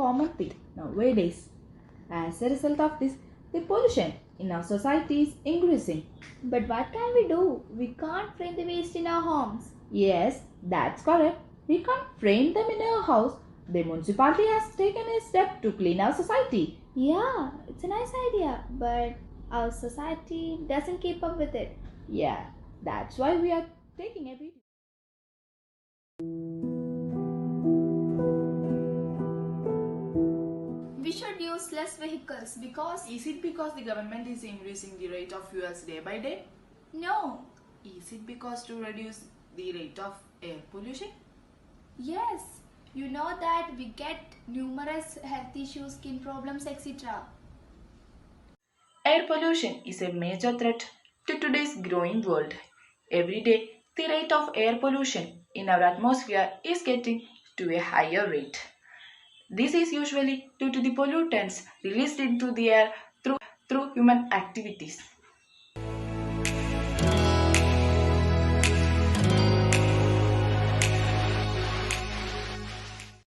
common thing nowadays. As a result of this, the pollution in our society is increasing. But what can we do? We can't frame the waste in our homes. Yes, that's correct. We can't frame them in our house. The municipality has taken a step to clean our society. Yeah, it's a nice idea, but our society doesn't keep up with it. Yeah, that's why we are taking a video. We should use less vehicles because. Is it because the government is increasing the rate of fuels day by day? No. Is it because to reduce the rate of air pollution? Yes. You know that we get numerous health issues, skin problems, etc. Air pollution is a major threat to today's growing world. Every day, the rate of air pollution in our atmosphere is getting to a higher rate. This is usually due to the pollutants released into the air through human activities.